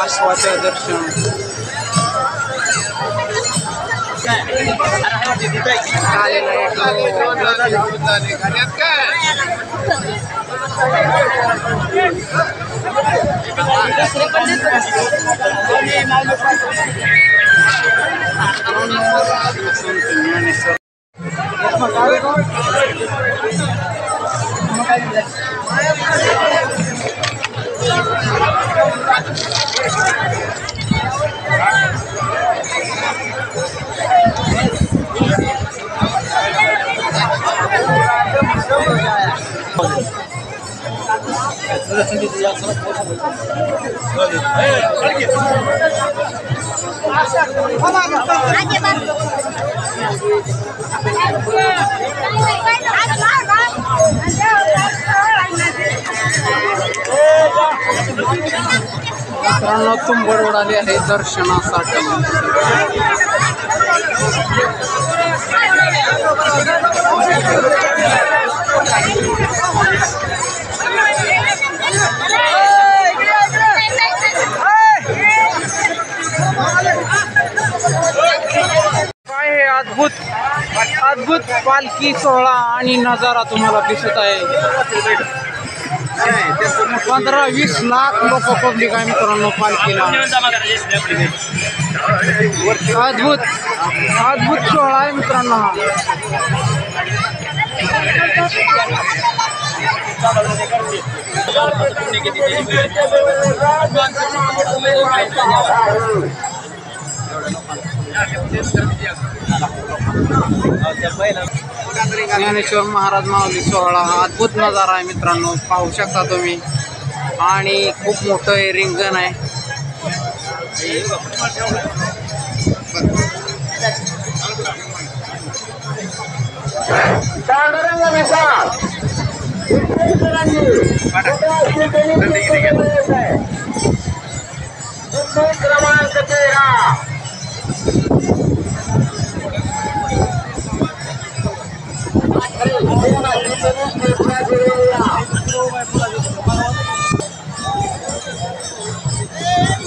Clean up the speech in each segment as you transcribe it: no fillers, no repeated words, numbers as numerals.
आश्वाच्या दर्शन मित्रांनो तुंबड उडाली आहे दर्शनासाठी। काय हे अद्भुत अद्भुत पालखी सोहळा आणि नजारा तुम्हाला दिसत आहे। 15-20 लाख लोक पब्लिक आहे मित्रांनो पालखीला। अद्भुत अद्भुत सोहळा आहे मित्रांनो हा। ज्ञानेश्वर महाराज माऊली सोहळा हा अद्भुत नजारा आहे मित्रांनो, पाहू शकता तुम्ही। आणि खूप मोठं हे रिंगण आहे।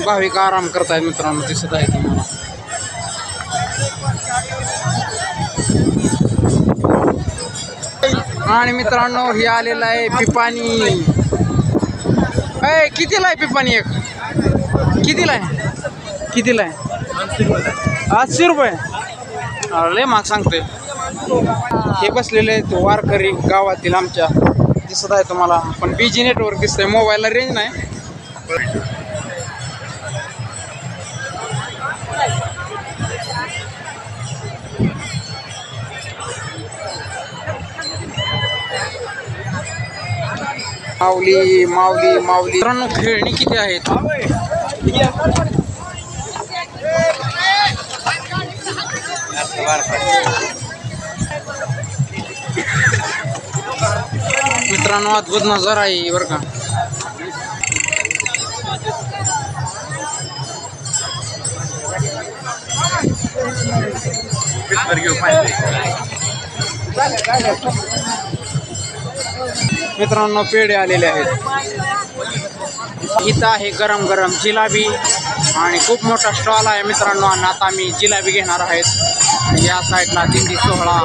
भाविक आराम करतायत मित्रांनो, दिसत आहे तुम्हाला। आणि मित्रांनो हे आलेलं आहे पिपाणी। कितीला आहे पिपाणी एक? कितीला आहे? कितीला आहे? 800 रुपये। लय महाग सांगते। हे बसलेले आहेत वारकरी गावातील आमच्या, दिसत आहे तुम्हाला। पण बीजी नेटवर्क दिसतंय, मोबाईलला रेंज नाही। माऊली माऊली माऊली मित्रांनो खेळणी किती आहेत? मित्रांनो अद्भुत नजारा आहे बरं का। मित्रांनो पेढे आलेले आहेत। इथं आहे गरम गरम जिलाबी आणि खूप मोठा स्टॉल आहे मित्रांनो। आणि आता आम्ही जिलाबी घेणार आहेत। या साईडला दिंडी सोहळा।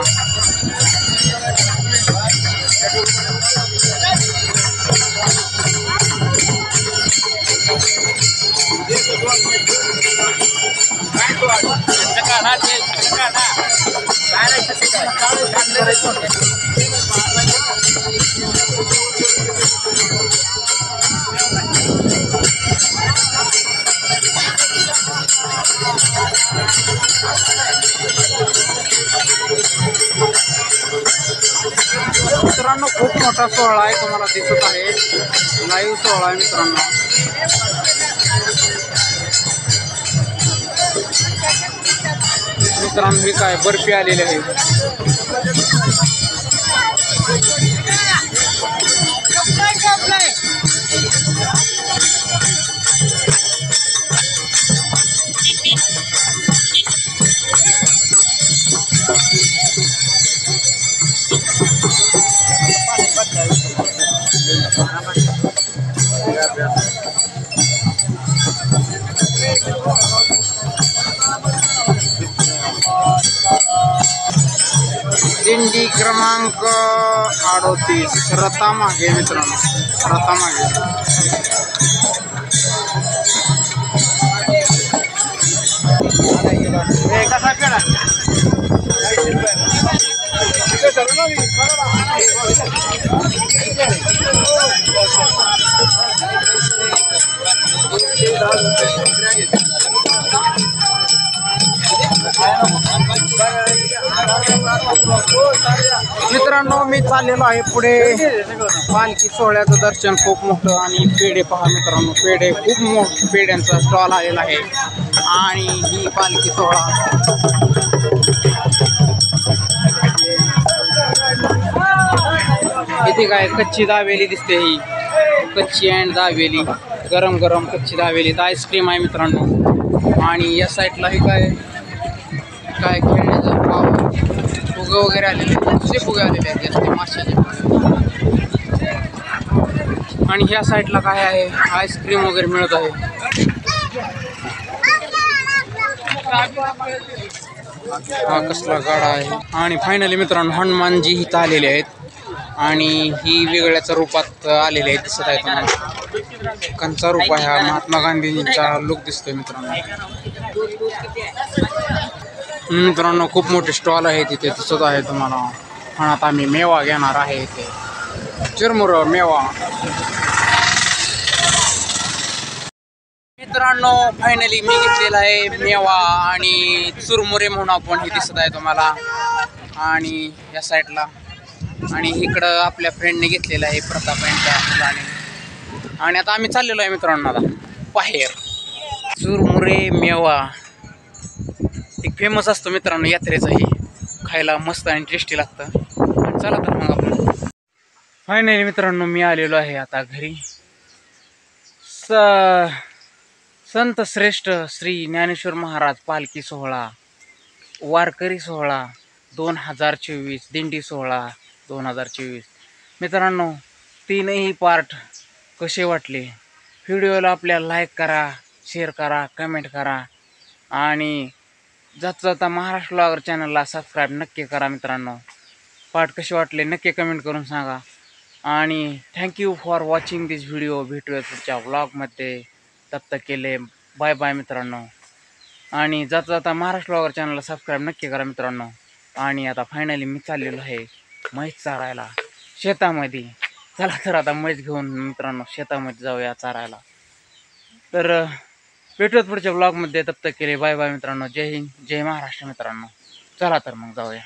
मित्रांनो खूप मोठा सोहळा आहे, तुम्हाला दिसत आहे। लाईव्ह सोहळा आहे मित्रांनो। मित्रांनो ही काय बर्फी आलेली आहे। दिंडी क्रमांक 38 रतामागे मित्रांनो, रतामागे. मित्रांनो मी चाललेलो आहे पुढे. पालखी सोहळ्याचं दर्शन खूप मोठं आणि पेढे पहा मित्रांनो, पेढे खूप मोठं पेढ्यांचा स्टॉल आलेला आहे. आणि ही पालखी सोहळा इथे काय कच्ची दाबेली दिसते, ही कच्ची अँड दाबेली, गरम गरम कच्ची दाबेली. आईस्क्रीम आहे मित्रांनो. आणि या साईडला ही काय काय खेळण्याचं फुगे वगैरे आलेले आहेत, फुगे आलेले आहेत जास्त माशाचे. आणि ह्या साईडला काय आहे, आईस्क्रीम वगैरे मिळत आहे. हा कसला गाडा आहे. आणि फायनली मित्रांनो हनुमानजी इथं आलेले आहेत आणि ही वेगळ्याच रूपात आलेले आहेत दिसत आहे तुम्हाला. कंचा रूप आहे हा, महात्मा गांधींचा लुक दिसतोय मित्रांनो. मित्रांनो खूप मोठे स्टॉल आहे तिथे दिसत आहे तुम्हाला. पण आता आम्ही मेवा घेणार आहे इथे, चिरमुर मेवा. मित्रांनो फायनली मी घेतलेला आहे मेवा आणि चुरमुरे म्हणून आपण हे दिसत आहे तुम्हाला. आणि या साईडला आणि इकडं आपल्या फ्रेंडने घेतलेलं आहे, प्रताप यांच्या मुलाने. आणि आता आम्ही चाललेलो आहे मित्रांनो आता बाहेर. चुरमुरे मेवा एक फेमस असतो मित्रांनो यात्रेचाही, खायला मस्त आणि टेस्टी लागतं. चला तर मग आपण फायनली मित्रांनो मी आलेलो आहे आता घरी. संत श्रेष्ठ श्री ज्ञानेश्वर महाराज पालखी सोहळा, वारकरी सोहळा 2024, दिंडी सोहळा 2024. मित्रांनो तीनही पार्ट कसे वाटले, व्हिडिओला आपल्या लाईक करा, शेअर करा, कमेंट करा. आणि जाता जाता महाराष्ट्र व्लॉगर चॅनलला सबस्क्राईब नक्की करा मित्रांनो. पार्ट कसे वाटले नक्की कमेंट करून सांगा. आणि thank you for watching this video. भेटूया पुढच्या व्लॉगमध्ये. तब तक केले बाय बाय मित्रांनो. आणि जाता जाता महाराष्ट्र व्लॉगर चॅनलला सबस्क्राईब नक्की करा मित्रांनो. आणि आता फायनली मी चाललेलो आहे म्हैस चारायला शेतामध्ये. चला तर आता म्हैस घेऊन मित्रांनो शेतामध्ये जाऊया चारायला. तर भेटूयात पुढच्या ब्लॉगमध्ये. तब तक केले बाय बाय मित्रांनो. जय हिंद, जय महाराष्ट्र मित्रांनो. चला तर मग जाऊया.